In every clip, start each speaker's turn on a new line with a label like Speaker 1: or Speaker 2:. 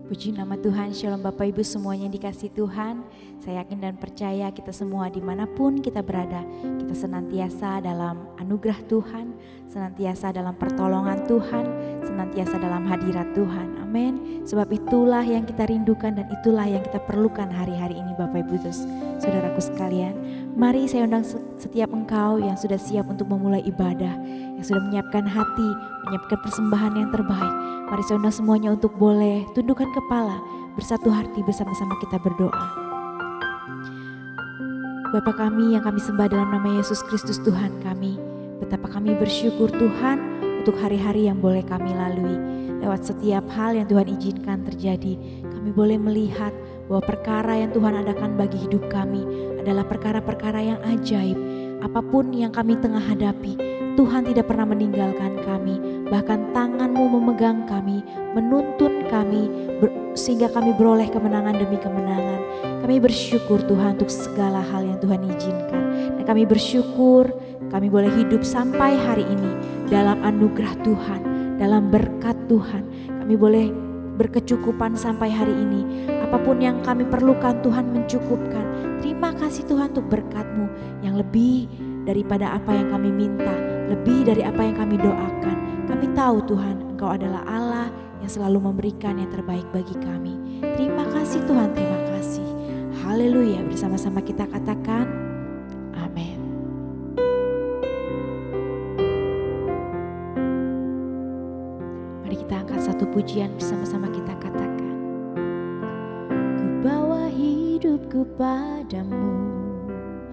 Speaker 1: Puji nama Tuhan, Shalom Bapak Ibu semuanya dikasih Tuhan. Saya yakin dan percaya kita semua dimanapun kita berada, kita senantiasa dalam anugerah Tuhan, senantiasa dalam pertolongan Tuhan, senantiasa dalam hadirat Tuhan. Amin. Sebab itulah yang kita rindukan dan itulah yang kita perlukan hari-hari ini Bapak Ibu terus saudaraku sekalian. Mari saya undang setiap engkau yang sudah siap untuk memulai ibadah, yang sudah menyiapkan hati, menyiapkan persembahan yang terbaik. Mari saya undang semuanya untuk boleh tundukkan kepala, bersatu hati bersama-sama kita berdoa. Bapa kami yang kami sembah dalam nama Yesus Kristus Tuhan kami, betapa kami bersyukur Tuhan untuk hari-hari yang boleh kami lalui. Lewat setiap hal yang Tuhan izinkan terjadi, kami boleh melihat bahwa perkara yang Tuhan adakan bagi hidup kami adalah perkara-perkara yang ajaib. Apapun yang kami tengah hadapi, Tuhan tidak pernah meninggalkan kami, bahkan tangan-Mu memegang kami, menuntun kami, sehingga kami beroleh kemenangan demi kemenangan. Kami bersyukur Tuhan untuk segala hal yang Tuhan izinkan. Dan kami bersyukur kami boleh hidup sampai hari ini dalam anugerah Tuhan, dalam berkat Tuhan. Kami boleh berkecukupan sampai hari ini. Apapun yang kami perlukan Tuhan mencukupkan. Terima kasih Tuhan untuk berkat-Mu yang lebih daripada apa yang kami minta, lebih dari apa yang kami doakan. Kami tahu Tuhan, Engkau adalah Allah yang selalu memberikan yang terbaik bagi kami. Terima kasih Tuhan, terima kasih. Haleluya, bersama-sama kita katakan amin. Mari kita angkat satu pujian bersama-sama kita katakan. Ku bawa hidupku padamu,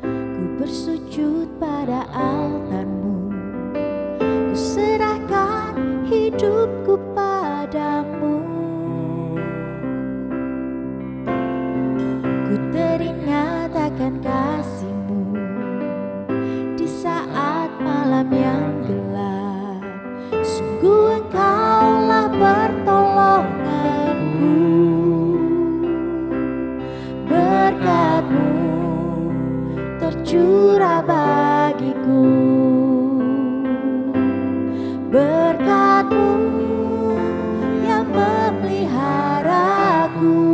Speaker 1: ku bersujud pada altar-Mu, ku serahkan hidupku padamu. Ku teringat akan kasih-Mu di saat malam yang gelap. Sungguh Engkaulah pertolonganku, berkat-Mu tercurah bagiku, berkat-Mu yang memeliharaku.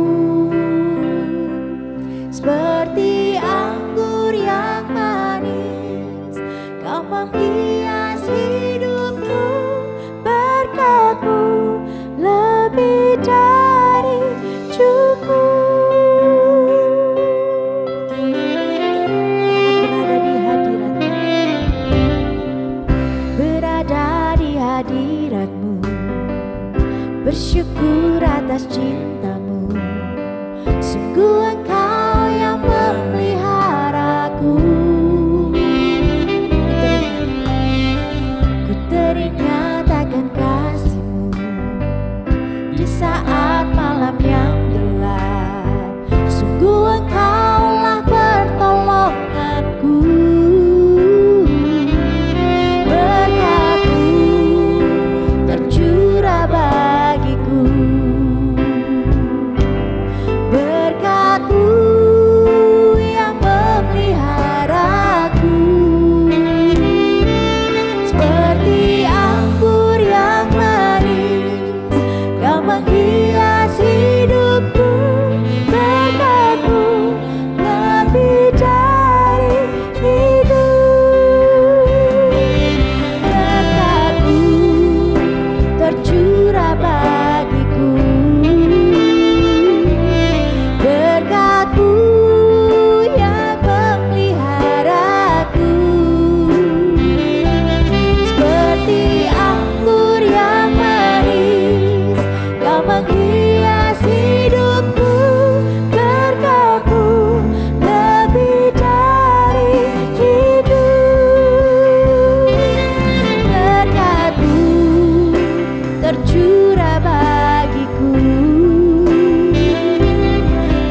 Speaker 1: Seperti anggur yang manis, Kau menghias hidupku, berkat-Mu lebih dari cukup. Hadirat-Mu, bersyukur atas cinta-Mu. Sungguh Engkau yang memeliharaku. Ku teringat akan kasih-Mu di saat malam yang gelap. Sungguh Engkaulah pertolonganku, tercurah bagiku, berkat-Mu yang memeliharaku. Seperti anggur yang manis, Kau menghias hidupku, berkat-Mu lebih dari hidup. Berkat-Mu tercurah bagiku, berkat-Mu yang memeliharaku. Seperti anggur yang manis, Kau menghias hidupku, berkat-Mu lebih dari hidup. Berkat-Mu tercurah bagiku,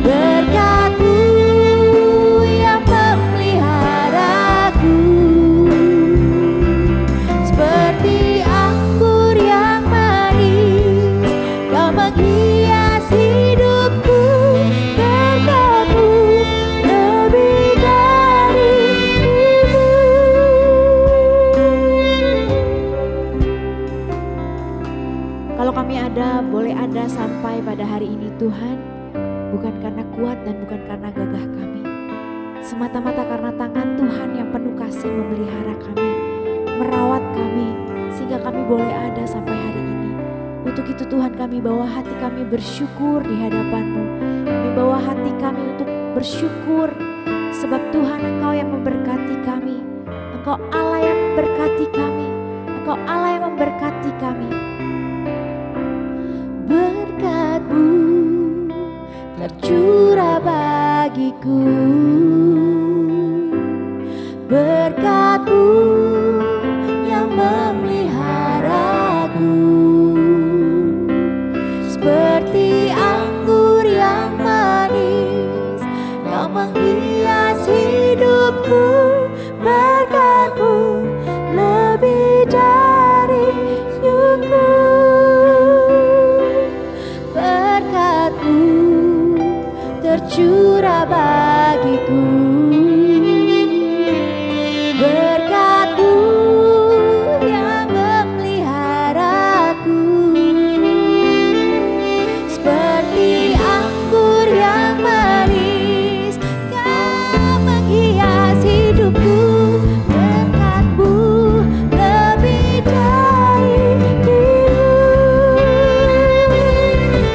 Speaker 1: berkat-Mu yang memeliharaku. Seperti anggur yang manis, Kau menghias hidupku, berkat-Mu lebih dari hidup. Kalau kami boleh ada sampai pada hari ini Tuhan, bukan karena kuat dan bukan karena gagah kami, semata-mata karena tangan Tuhan yang penuh kasih memelihara kami, merawat kami, sehingga kami boleh ada sampai hari ini. Untuk itu Tuhan, kami bawa hati kami bersyukur di hadapan-Mu. Kami bawa hati kami untuk bersyukur, sebab Tuhan Engkau yang memberkati kami. Engkau Allah yang memberkati kami. Engkau Allah yang memberkati kami. Berkat-Mu tercurah bagiku, berkat-Mu yang memeliharaku, seperti anggur yang manis, Kau menghias hidupku. Berkat-Mu lebih dari syukur, berkat-Mu tercurah bagiku, berkat-Mu yang memeliharaku, seperti anggur yang manis, Kau menghias hidupku. Berkat-Mu lebih dari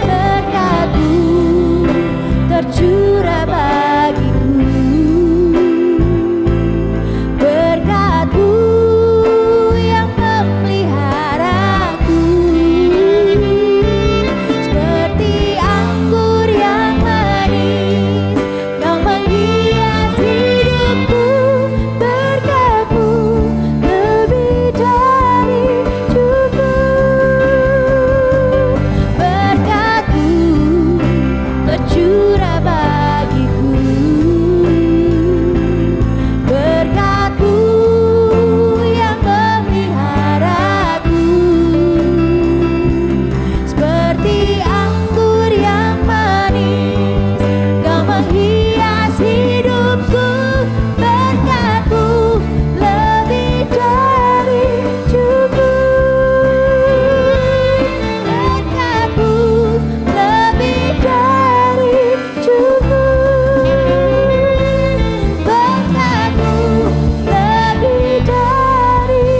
Speaker 1: berkat-Mu tercurah bagiku, berkat-Mu yang memeliharaku, seperti anggur yang manis, Kau menghias hidupku. Berkat-Mu lebih dari cukup, berkat-Mu tercurah bagiku, berkat-Mu yang memeliharaku, seperti anggur yang manis, Kau menghias hidupku. Berkat-Mu lebih dari cukup, berkat-Mu lebih dari cukup, berkat-Mu lebih dari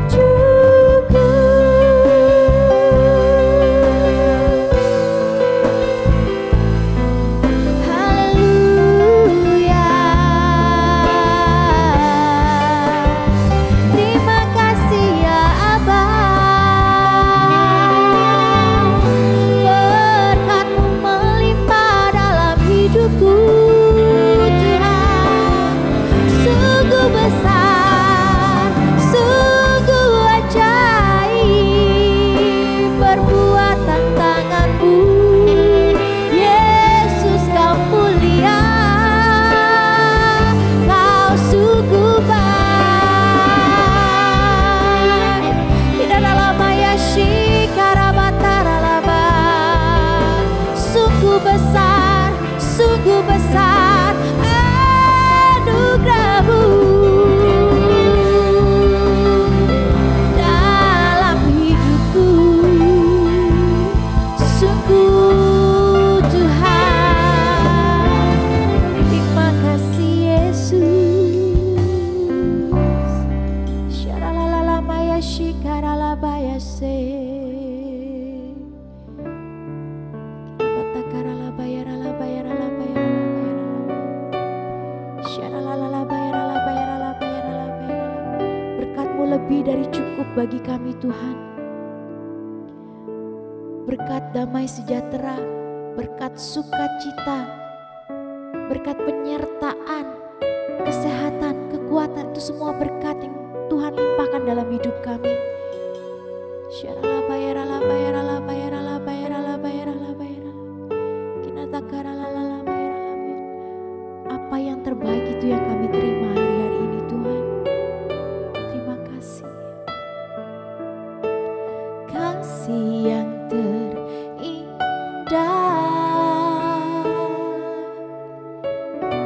Speaker 1: cukup. Haleluya. Terima kasih ya Abah, berkat-Mu melimpah dalam hidupku Tuhan. Sungguh besar, sungguh ajaib perbuatan tangan-Mu. Yesus, Kau mulia, Kau sungguh baik. Tidak dalam maya shikarabataralaba. Sungguh besar anugerah-Mu dalam hidupku. Sungguh Tuhan, terima kasih Yesus. Syaralalala maya shikaralabaya se. Berkat-Mu lebih dari cukup bagi kami Tuhan. Berkat damai sejahtera, berkat sukacita, berkat penyertaan, kesehatan, kekuatan, itu semua berkat yang Tuhan limpahkan dalam hidup kami. Apa yang terbaik itu yang kami terima hari-hari ini Tuhan. Terima kasih. Kasih yang terindah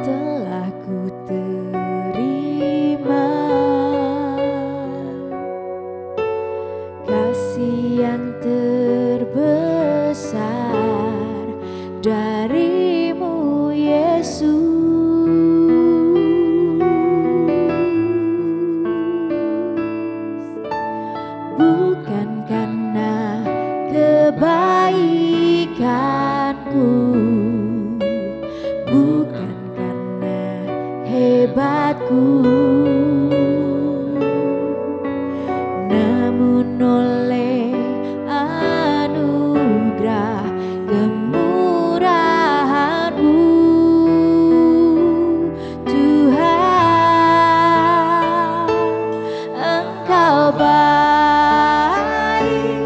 Speaker 1: telah ku terima. Kasih kasih yang terbesar darimu Yesus. Bukan karena kebaikanku, bukan karena hebatku, namun oleh anugerah kemurahan-Mu Tuhan. Engkau baik,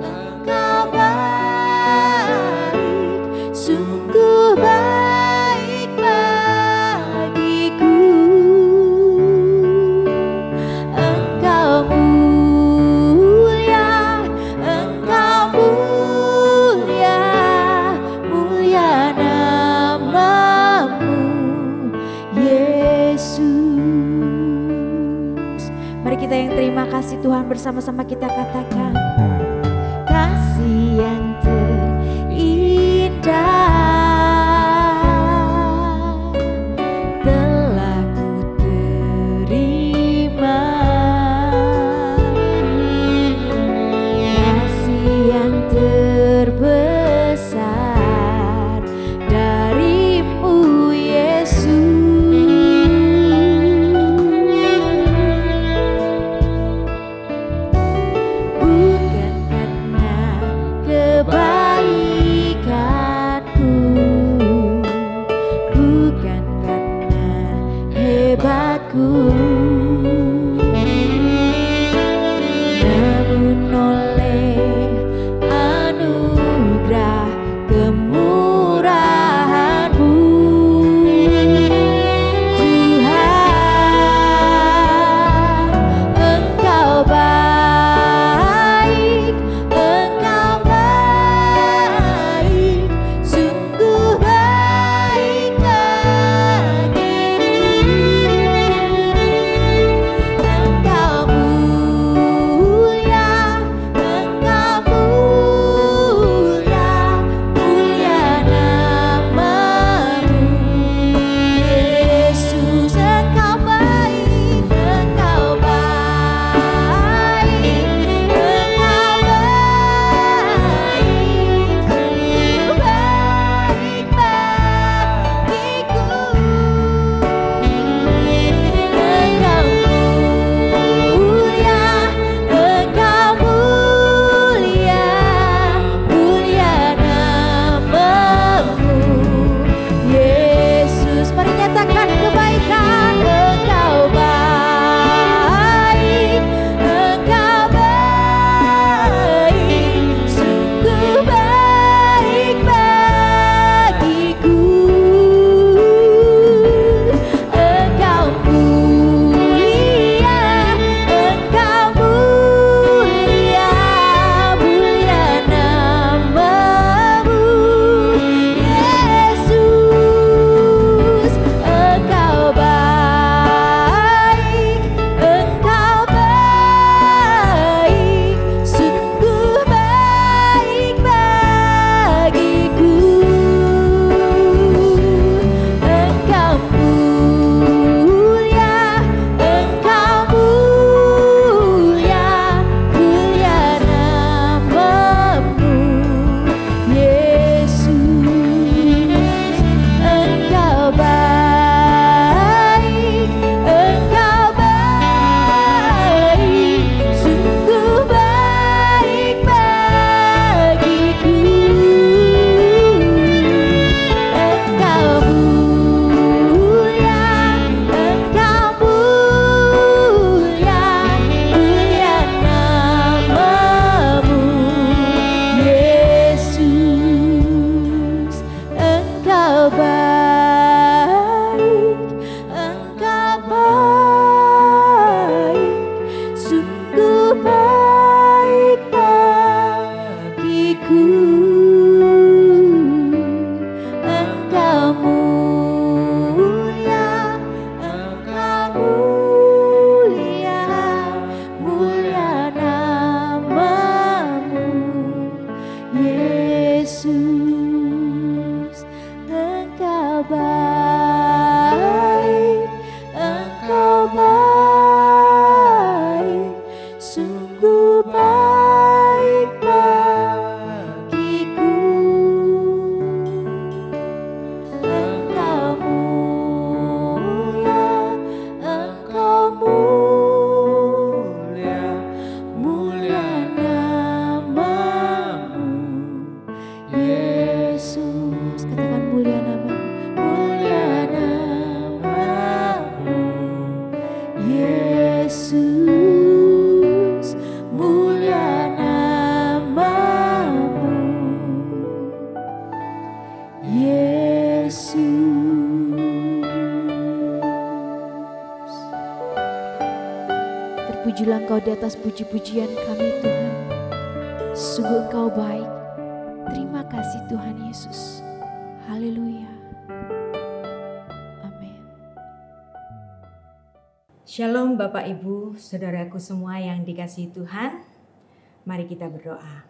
Speaker 1: Engkau baik, sungguh baik bagiku. Engkau mulia, Engkau mulia, mulia nama-Mu Yesus. Mari kita yang terima kasih Tuhan bersama-sama kita katakan, kasih yang terindah telah ku terima, kasih yang terbesar darimu Yesus. sungguhlah Engkau di atas puji-pujian kami Tuhan. Sungguh Engkau baik. Terima kasih Tuhan Yesus. Haleluya. Amin.
Speaker 2: Shalom Bapak Ibu, saudaraku semua yang dikasihi Tuhan. Mari kita berdoa.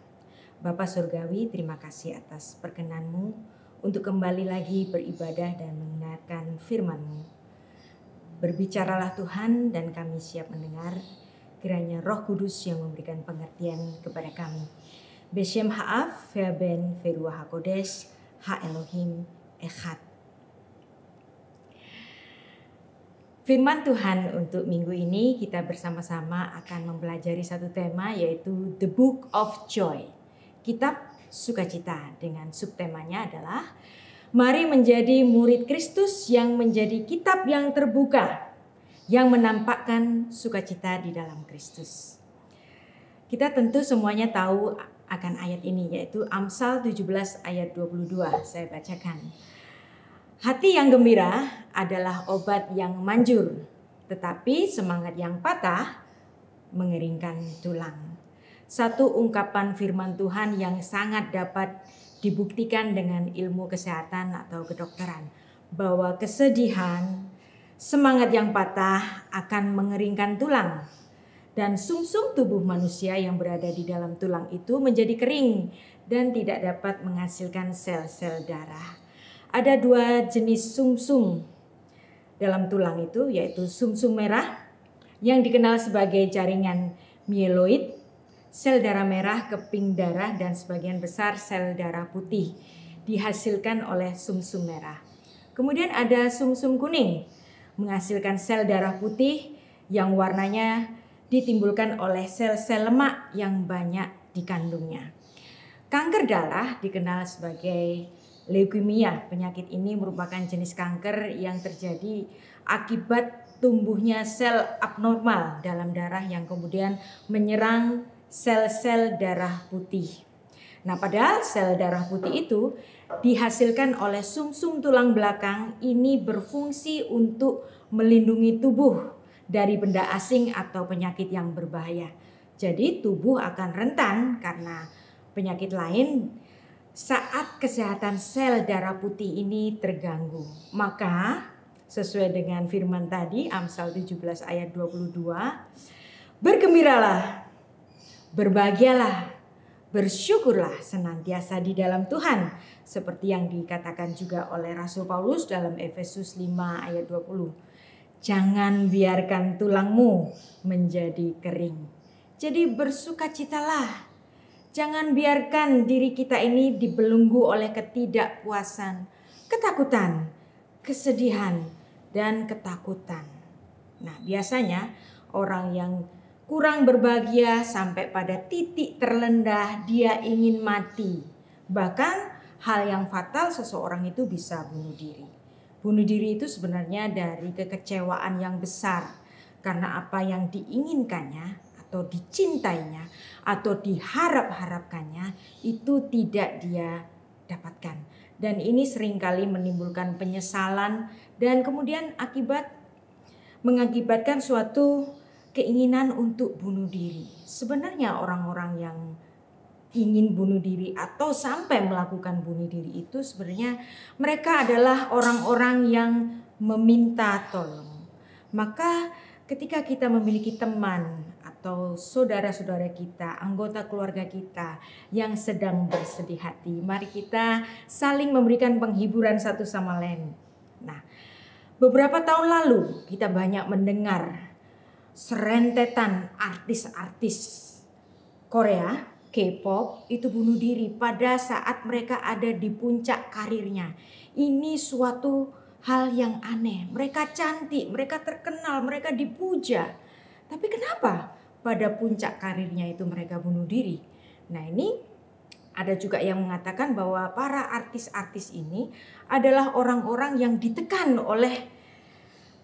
Speaker 2: Bapa Surgawi, terima kasih atas perkenan-Mu untuk kembali lagi beribadah dan mendengarkan firman-Mu. Berbicaralah Tuhan dan kami siap mendengar. Kiranya Roh Kudus yang memberikan pengertian kepada kami. Beshem Ha'af, Fe'aben, Fe'ruah HaKodesh, Ha-Elohim, Echad. Firman Tuhan untuk minggu ini kita bersama-sama akan mempelajari satu tema, yaitu The Book of Joy. Kitab Sukacita, dengan subtemanya adalah Mari menjadi murid Kristus yang menjadi kitab yang terbuka, yang menampakkan sukacita di dalam Kristus. Kita tentu semuanya tahu akan ayat ini, yaitu Amsal 17 ayat 22. Saya bacakan. Hati yang gembira adalah obat yang manjur, tetapi semangat yang patah mengeringkan tulang. Satu ungkapan firman Tuhan yang sangat dapat dibuktikan dengan ilmu kesehatan atau kedokteran, bahwa kesedihan, semangat yang patah akan mengeringkan tulang, dan sumsum tubuh manusia yang berada di dalam tulang itu menjadi kering dan tidak dapat menghasilkan sel-sel darah. Ada dua jenis sumsum dalam tulang itu, yaitu sumsum merah yang dikenal sebagai jaringan mieloid, sel darah merah, keping darah, dan sebagian besar sel darah putih dihasilkan oleh sumsum merah. Kemudian ada sumsum kuning, menghasilkan sel darah putih yang warnanya ditimbulkan oleh sel-sel lemak yang banyak dikandungnya. Kanker darah dikenal sebagai leukemia. Penyakit ini merupakan jenis kanker yang terjadi akibat tumbuhnya sel abnormal dalam darah yang kemudian menyerang sel-sel darah putih. Nah, padahal sel darah putih itu dihasilkan oleh sumsum tulang belakang, ini berfungsi untuk melindungi tubuh dari benda asing atau penyakit yang berbahaya. Jadi tubuh akan rentan karena penyakit lain saat kesehatan sel darah putih ini terganggu. Maka sesuai dengan firman tadi, Amsal 17 ayat 22, bergembiralah, berbahagialah, bersyukurlah senantiasa di dalam Tuhan, seperti yang dikatakan juga oleh Rasul Paulus dalam Efesus 5 ayat 20. Jangan biarkan tulangmu menjadi kering. Jadi bersukacitalah. Jangan biarkan diri kita ini dibelenggu oleh ketidakpuasan, ketakutan, kesedihan, dan ketakutan. Nah, biasanya orang yang kurang berbahagia sampai pada titik terendah dia ingin mati. Bahkan hal yang fatal, seseorang itu bisa bunuh diri. Bunuh diri itu sebenarnya dari kekecewaan yang besar karena apa yang diinginkannya atau dicintainya atau diharap-harapkannya itu tidak dia dapatkan. Dan ini seringkali menimbulkan penyesalan dan kemudian mengakibatkan suatu keinginan untuk bunuh diri. Sebenarnya orang-orang yang ingin bunuh diri atau sampai melakukan bunuh diri itu sebenarnya mereka adalah orang-orang yang meminta tolong. Maka ketika kita memiliki teman atau saudara-saudara kita, anggota keluarga kita yang sedang bersedih hati, mari kita saling memberikan penghiburan satu sama lain. Nah, beberapa tahun lalu kita banyak mendengar serentetan artis-artis Korea, K-pop itu bunuh diri pada saat mereka ada di puncak karirnya. Ini suatu hal yang aneh. Mereka cantik, mereka terkenal, mereka dipuja. Tapi kenapa pada puncak karirnya itu mereka bunuh diri? Nah, ini ada juga yang mengatakan bahwa para artis-artis ini adalah orang-orang yang ditekan oleh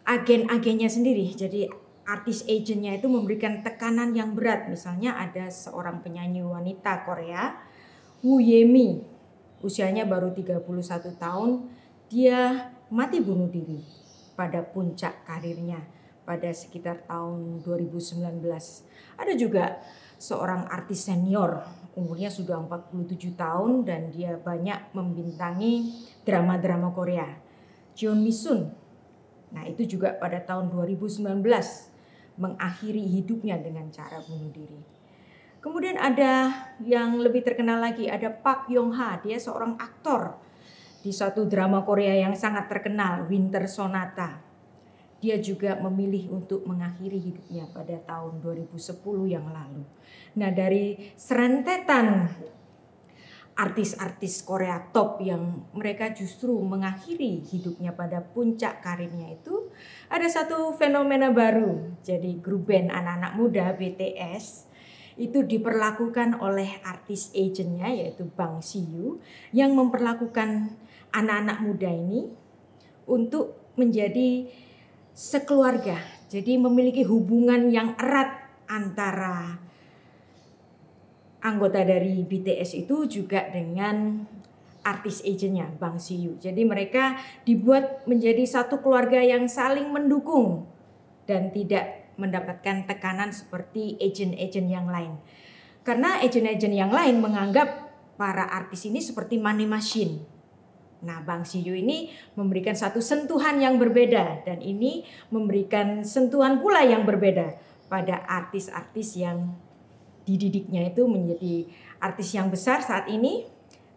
Speaker 2: agen-agennya sendiri. Jadi artis agentnya itu memberikan tekanan yang berat. Misalnya ada seorang penyanyi wanita Korea, Woo Yemi, usianya baru 31 tahun, dia mati bunuh diri pada puncak karirnya pada sekitar tahun 2019. Ada juga seorang artis senior, umurnya sudah 47 tahun dan dia banyak membintangi drama-drama Korea, Jeon Mi Sun. Nah, itu juga pada tahun 2019 mengakhiri hidupnya dengan cara bunuh diri. Kemudian ada yang lebih terkenal lagi, ada Park Yong Ha, dia seorang aktor di satu drama Korea yang sangat terkenal, Winter Sonata. Dia juga memilih untuk mengakhiri hidupnya pada tahun 2010 yang lalu. Nah, dari serentetan artis-artis Korea top yang mereka justru mengakhiri hidupnya pada puncak karirnya itu, ada satu fenomena baru. Jadi grup band anak-anak muda BTS itu diperlakukan oleh artis agentnya yaitu Bang Si-yu yang memperlakukan anak-anak muda ini untuk menjadi sekeluarga. Jadi memiliki hubungan yang erat antara anggota dari BTS itu juga dengan artis agentnya Bang Si-yu. Jadi mereka dibuat menjadi satu keluarga yang saling mendukung dan tidak mendapatkan tekanan seperti agent-agent yang lain. Karena agent-agent yang lain menganggap para artis ini seperti money machine. Nah, Bang Si-yu ini memberikan satu sentuhan yang berbeda dan ini memberikan sentuhan pula yang berbeda pada artis-artis yang dididiknya itu menjadi artis yang besar saat ini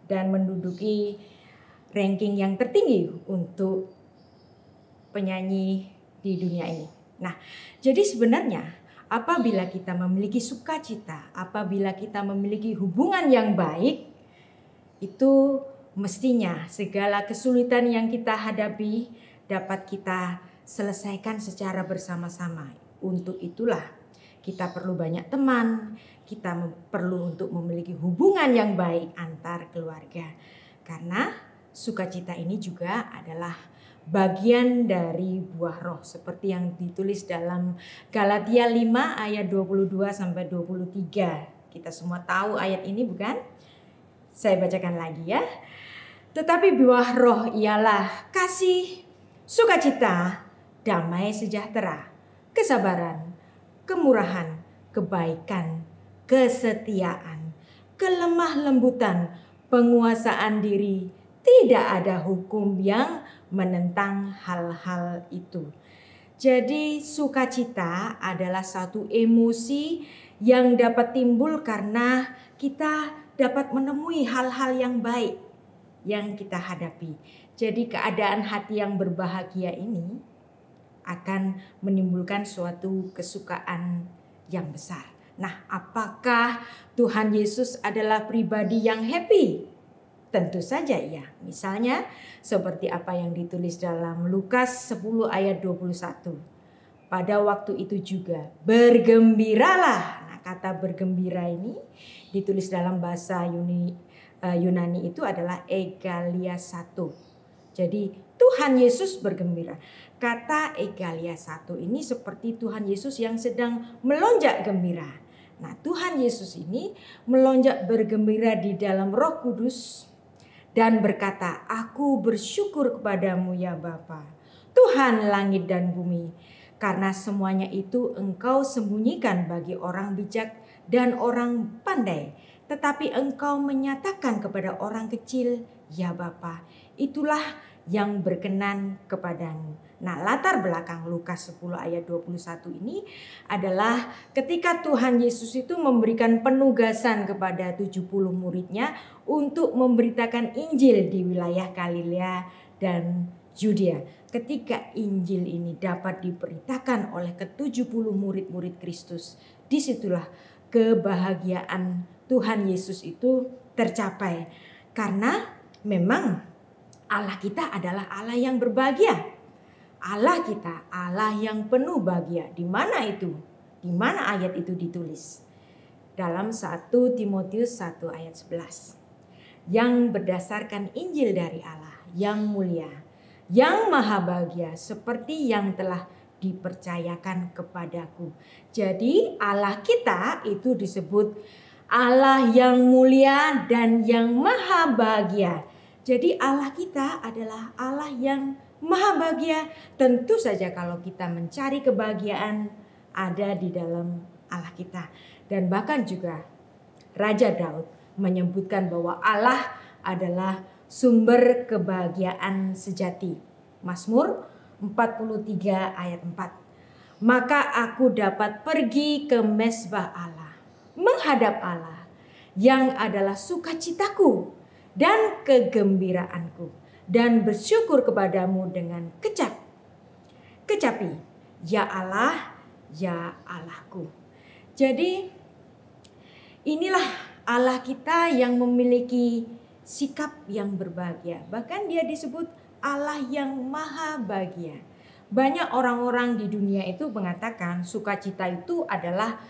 Speaker 2: dan menduduki ranking yang tertinggi untuk penyanyi di dunia ini. Nah, jadi sebenarnya apabila kita memiliki sukacita, apabila kita memiliki hubungan yang baik, itu mestinya segala kesulitan yang kita hadapi dapat kita selesaikan secara bersama-sama. Untuk itulah kita perlu banyak teman, kita perlu untuk memiliki hubungan yang baik antar keluarga. Karena sukacita ini juga adalah bagian dari buah roh seperti yang ditulis dalam Galatia 5 ayat 22 sampai 23. Kita semua tahu ayat ini bukan? Saya bacakan lagi ya. Tetapi buah roh ialah kasih, sukacita, damai sejahtera, kesabaran, kemurahan, kebaikan, kesetiaan, kelemah lembutan, penguasaan diri. Tidak ada hukum yang menentang hal-hal itu. Jadi sukacita adalah satu emosi yang dapat timbul karena kita dapat menemui hal-hal yang baik yang kita hadapi. Jadi keadaan hati yang berbahagia ini akan menimbulkan suatu kesukaan yang besar. Nah, apakah Tuhan Yesus adalah pribadi yang happy? Tentu saja iya. Misalnya seperti apa yang ditulis dalam Lukas 10 ayat 21. Pada waktu itu juga bergembiralah. Nah, kata bergembira ini ditulis dalam bahasa Yunani itu adalah egaliasatu. Jadi Tuhan Yesus bergembira. Kata egaliasatu ini seperti Tuhan Yesus yang sedang melonjak gembira. Nah, Tuhan Yesus ini melonjak bergembira di dalam Roh Kudus dan berkata, "Aku bersyukur kepadamu ya Bapa, Tuhan langit dan bumi, karena semuanya itu Engkau sembunyikan bagi orang bijak dan orang pandai, tetapi Engkau menyatakan kepada orang kecil, ya Bapa, itulah yang berkenan kepadamu." Nah, latar belakang Lukas 10 ayat 21 ini adalah ketika Tuhan Yesus itu memberikan penugasan kepada 70 muridnya untuk memberitakan Injil di wilayah Galilea dan Yudea. Ketika Injil ini dapat diberitakan oleh ke-70 murid-murid Kristus, disitulah kebahagiaan Tuhan Yesus itu tercapai. Karena memang Allah kita adalah Allah yang berbahagia. Allah kita, Allah yang penuh bahagia. Di mana itu? Di mana ayat itu ditulis? Dalam 1 Timotius 1 ayat 11. Yang berdasarkan Injil dari Allah yang mulia, yang maha bahagia, seperti yang telah dipercayakan kepadaku. Jadi Allah kita itu disebut Allah yang mulia dan yang maha bahagia. Jadi Allah kita adalah Allah yang maha bahagia. Tentu saja kalau kita mencari kebahagiaan ada di dalam Allah kita. Dan bahkan juga Raja Daud menyebutkan bahwa Allah adalah sumber kebahagiaan sejati. Mazmur 43 ayat 4. Maka aku dapat pergi ke mezbah Allah, menghadap Allah yang adalah sukacitaku dan kegembiraanku, dan bersyukur kepadamu dengan kecapi, ya Allah, ya Allahku. Jadi inilah Allah kita yang memiliki sikap yang berbahagia. Bahkan dia disebut Allah yang maha bahagia. Banyak orang-orang di dunia itu mengatakan sukacita itu adalah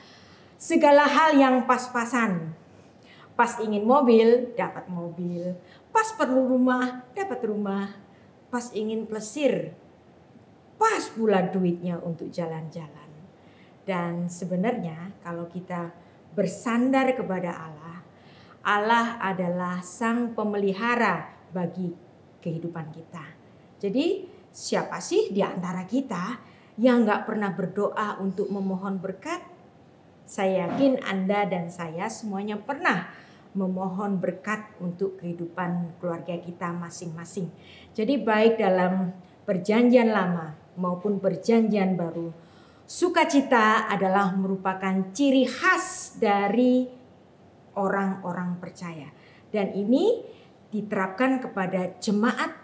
Speaker 2: segala hal yang pas-pasan. Pas ingin mobil, dapat mobil. Pas perlu rumah, dapat rumah. Pas ingin plesir, pas pula duitnya untuk jalan-jalan. Dan sebenarnya kalau kita bersandar kepada Allah, Allah adalah sang pemelihara bagi kehidupan kita. Jadi siapa sih di antara kita yang gak pernah berdoa untuk memohon berkat? Saya yakin Anda dan saya semuanya pernah memohon berkat untuk kehidupan keluarga kita masing-masing. Jadi baik dalam perjanjian lama maupun perjanjian baru, sukacita adalah merupakan ciri khas dari orang-orang percaya. Dan ini diterapkan kepada jemaat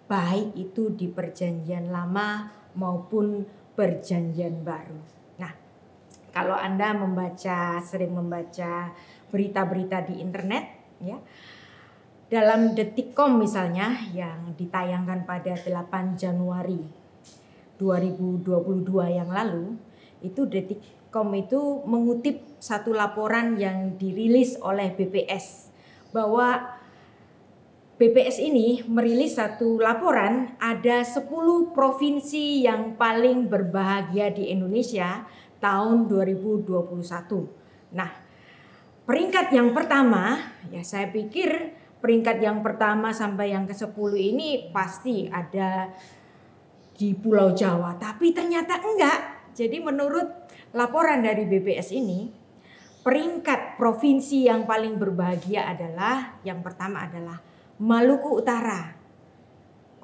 Speaker 2: baik itu di perjanjian lama maupun perjanjian baru. Nah, kalau Anda sering membaca berita-berita di internet, ya, dalam Detikcom misalnya yang ditayangkan pada 8 Januari 2022 yang lalu, itu Detikcom itu mengutip satu laporan yang dirilis oleh BPS bahwa BPS ini merilis satu laporan ada 10 provinsi yang paling berbahagia di Indonesia tahun 2021. Nah, peringkat yang pertama, ya saya pikir peringkat yang pertama sampai yang ke-10 ini pasti ada di Pulau Jawa, tapi ternyata enggak. Jadi menurut laporan dari BPS ini, peringkat provinsi yang paling berbahagia adalah yang pertama adalah Maluku Utara.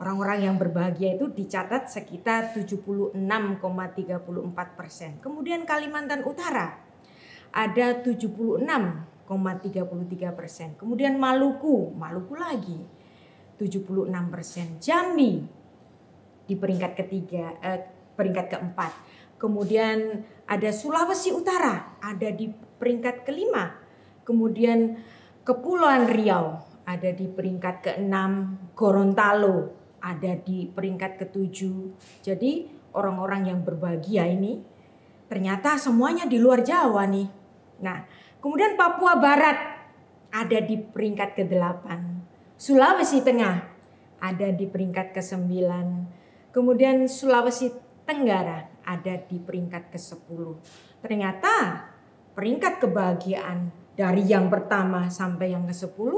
Speaker 2: Orang-orang yang berbahagia itu dicatat sekitar 76,34%. Kemudian Kalimantan Utara ada 76,33%. Kemudian Maluku lagi 76%. Jambi di peringkat peringkat keempat. Kemudian ada Sulawesi Utara ada di peringkat kelima. Kemudian Kepulauan Riau ada di peringkat ke-6, Gorontalo ada di peringkat ke-7. Jadi orang-orang yang berbahagia ini ternyata semuanya di luar Jawa nih. Nah, kemudian Papua Barat ada di peringkat ke-8. Sulawesi Tengah ada di peringkat ke-9. Kemudian Sulawesi Tenggara ada di peringkat ke-10. Ternyata peringkat kebahagiaan dari yang pertama sampai yang ke-10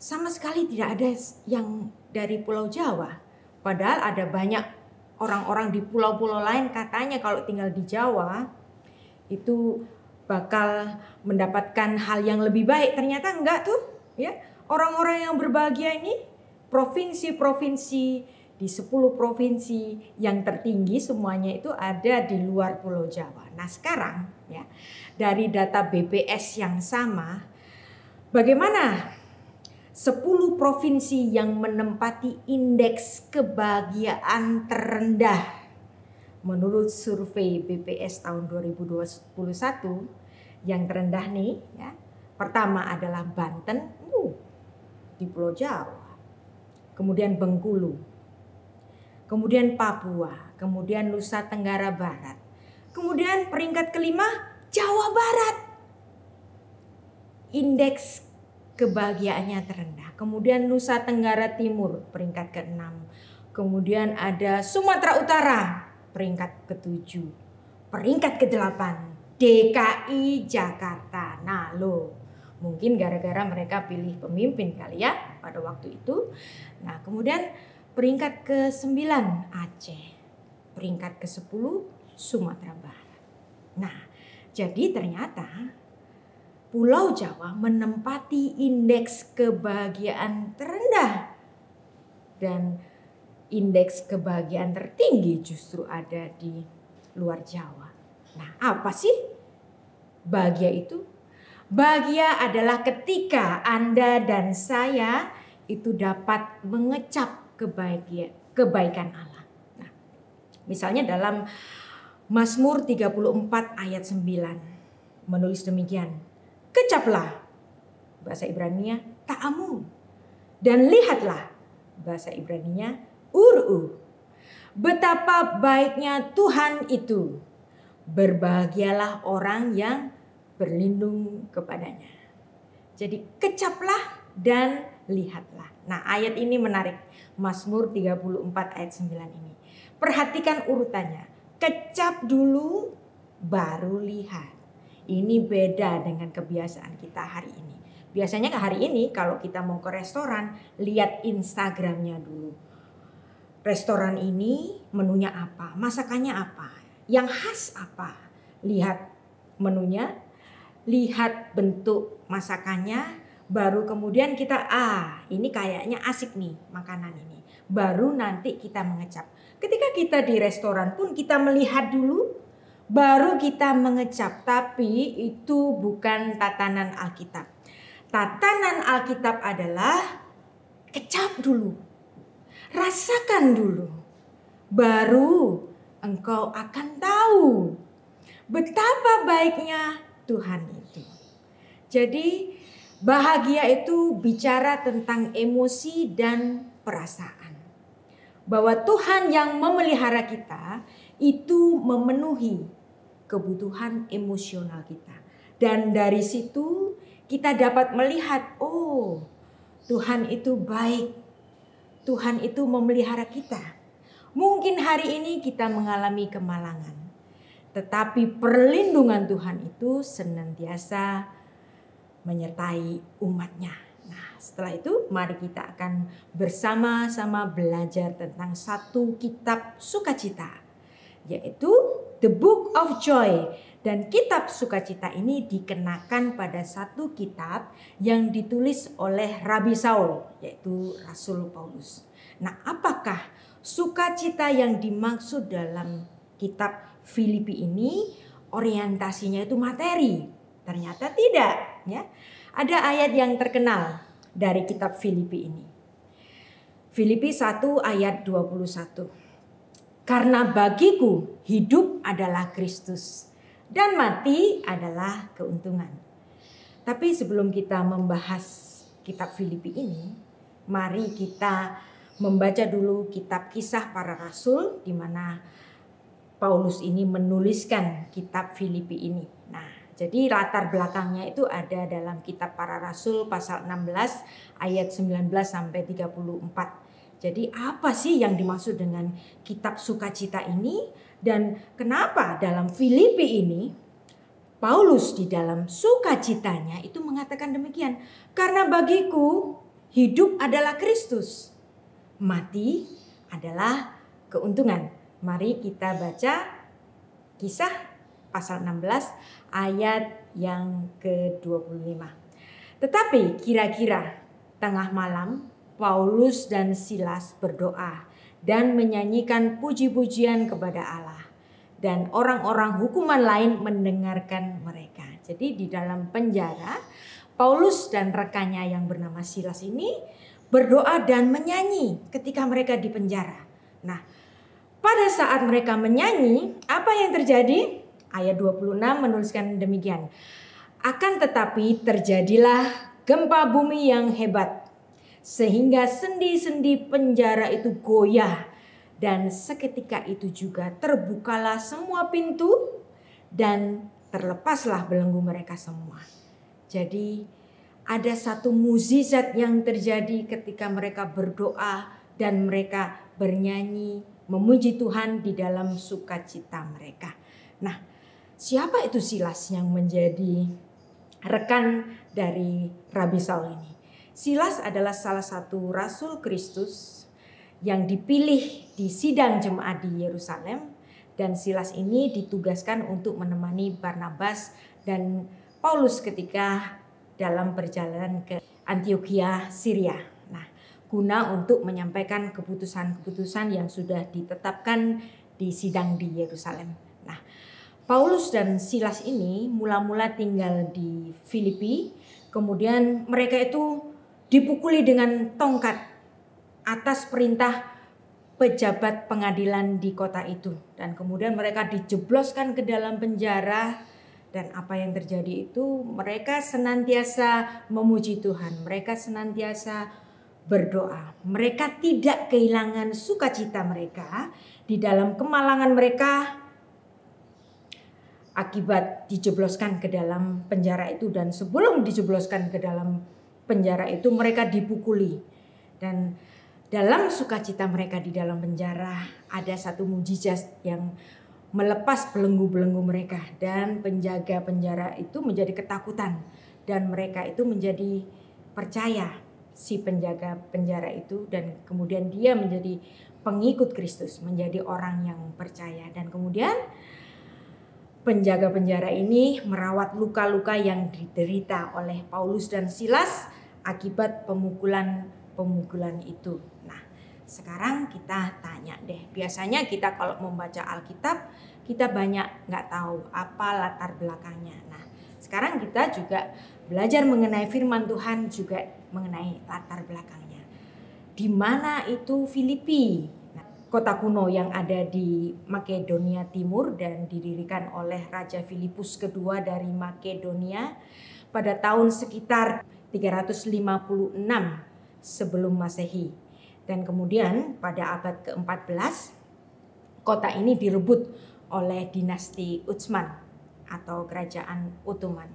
Speaker 2: sama sekali tidak ada yang dari Pulau Jawa. Padahal ada banyak orang-orang di pulau-pulau lain katanya kalau tinggal di Jawa itu bakal mendapatkan hal yang lebih baik. Ternyata enggak tuh, ya. Orang-orang yang berbahagia ini provinsi-provinsi di 10 provinsi yang tertinggi semuanya itu ada di luar Pulau Jawa. Nah, sekarang ya dari data BPS yang sama, bagaimana 10 provinsi yang menempati indeks kebahagiaan terendah menurut survei BPS tahun 2021 yang terendah nih ya. Pertama adalah Banten di Pulau Jawa. Kemudian Bengkulu. Kemudian Papua, kemudian Nusa Tenggara Barat. Kemudian peringkat kelima Jawa Barat. Indeks kebahagiaannya terendah. Kemudian Nusa Tenggara Timur peringkat ke-6. Kemudian ada Sumatera Utara peringkat ke-7. Peringkat ke-8 DKI Jakarta. Nah mungkin gara-gara mereka pilih pemimpin kali ya pada waktu itu. Nah kemudian peringkat ke-9 Aceh, peringkat ke-10 Sumatera Barat. Nah, jadi ternyata Pulau Jawa menempati indeks kebahagiaan terendah dan indeks kebahagiaan tertinggi justru ada di luar Jawa. Nah, apa sih bahagia itu? Bahagia adalah ketika Anda dan saya itu dapat mengecap kebaikan Allah. Nah, misalnya dalam Mazmur 34 ayat 9 menulis demikian. Kecaplah, bahasa Ibraninya ta'amu, dan lihatlah, bahasa Ibraninya ur'u. Betapa baiknya Tuhan itu. Berbahagialah orang yang berlindung kepadanya. Jadi kecaplah dan lihatlah. Nah, ayat ini menarik. Mazmur 34 ayat 9 ini. Perhatikan urutannya. Kecap dulu baru lihat. Ini beda dengan kebiasaan kita hari ini. Biasanya hari ini kalau kita mau ke restoran, lihat Instagramnya dulu. Restoran ini menunya apa, masakannya apa, yang khas apa. Lihat menunya, lihat bentuk masakannya, baru kemudian kita ini kayaknya asik nih makanan ini. Baru nanti kita mengecap. Ketika kita di restoran pun kita melihat dulu, baru kita mengecap. Tapi itu bukan tatanan Alkitab. Tatanan Alkitab adalah kecap dulu, rasakan dulu, baru engkau akan tahu betapa baiknya Tuhan itu. Jadi bahagia itu bicara tentang emosi dan perasaan. Bahwa Tuhan yang memelihara kita itu memenuhi kebutuhan emosional kita. Dan dari situ kita dapat melihat, oh Tuhan itu baik. Tuhan itu memelihara kita. Mungkin hari ini kita mengalami kemalangan. Tetapi perlindungan Tuhan itu senantiasa menyertai umatnya. Nah, setelah itu mari kita akan bersama-sama belajar tentang satu kitab sukacita, yaitu The Book of Joy. Dan kitab sukacita ini dikenakan pada satu kitab yang ditulis oleh Rabi Saul, yaitu Rasul Paulus. Nah, apakah sukacita yang dimaksud dalam kitab Filipi ini orientasinya itu materi? Ternyata tidak, ya. Ada ayat yang terkenal dari kitab Filipi ini. Filipi 1 ayat 21. Karena bagiku hidup adalah Kristus dan mati adalah keuntungan. Tapi sebelum kita membahas kitab Filipi ini, mari kita membaca dulu kitab Kisah Para Rasul di mana Paulus ini menuliskan kitab Filipi ini. Nah, jadi latar belakangnya itu ada dalam kitab Para Rasul pasal 16 ayat 19 sampai 34. Jadi apa sih yang dimaksud dengan kitab sukacita ini? Dan kenapa dalam Filipi ini Paulus di dalam sukacitanya itu mengatakan demikian. Karena bagiku hidup adalah Kristus, mati adalah keuntungan. Mari kita baca Kisah pasal 16 ayat yang ke-25. Tetapi kira-kira tengah malam Paulus dan Silas berdoa dan menyanyikan puji-pujian kepada Allah. Dan orang-orang hukuman lain mendengarkan mereka. Jadi di dalam penjara Paulus dan rekannya yang bernama Silas ini berdoa dan menyanyi ketika mereka di penjara. Nah, pada saat mereka menyanyi, apa yang terjadi? Ayat 26 menuliskan demikian. Akan tetapi terjadilah gempa bumi yang hebat, sehingga sendi-sendi penjara itu goyah. Dan seketika itu juga terbukalah semua pintu dan terlepaslah belenggu mereka semua. Jadi ada satu mukjizat yang terjadi ketika mereka berdoa dan mereka bernyanyi memuji Tuhan di dalam sukacita mereka. Nah, siapa itu Silas yang menjadi rekan dari Rabi Saul ini? Silas adalah salah satu rasul Kristus yang dipilih di sidang jemaat di Yerusalem, dan Silas ini ditugaskan untuk menemani Barnabas dan Paulus ketika dalam perjalanan ke Antiokhia, Syria. Nah, guna untuk menyampaikan keputusan-keputusan yang sudah ditetapkan di sidang di Yerusalem. Nah, Paulus dan Silas ini mula-mula tinggal di Filipi, kemudian mereka itu dipukuli dengan tongkat atas perintah pejabat pengadilan di kota itu, dan kemudian mereka dijebloskan ke dalam penjara. Dan apa yang terjadi itu, mereka senantiasa memuji Tuhan, mereka senantiasa berdoa. Mereka tidak kehilangan sukacita mereka di dalam kemalangan mereka akibat dijebloskan ke dalam penjara itu. Dan sebelum dijebloskan ke dalam penjara itu, mereka dipukuli. Dan dalam sukacita mereka di dalam penjara, ada satu mujizat yang melepas belenggu-belenggu mereka, dan penjaga penjara itu menjadi ketakutan, dan mereka itu menjadi percaya, si penjaga penjara itu, dan kemudian dia menjadi pengikut Kristus, menjadi orang yang percaya. Dan kemudian penjaga penjara ini merawat luka-luka yang diderita oleh Paulus dan Silas akibat pemukulan itu. Nah, sekarang kita tanya deh, biasanya kita kalau membaca Alkitab, kita banyak nggak tahu apa latar belakangnya. Nah, sekarang kita juga belajar mengenai firman Tuhan, juga mengenai latar belakangnya. Di mana itu Filipi? Nah, kota kuno yang ada di Makedonia Timur dan didirikan oleh Raja Filipus kedua dari Makedonia pada tahun sekitar 356 sebelum Masehi. Dan kemudian pada abad ke-14 kota ini direbut oleh dinasti Utsman atau kerajaan Ottoman.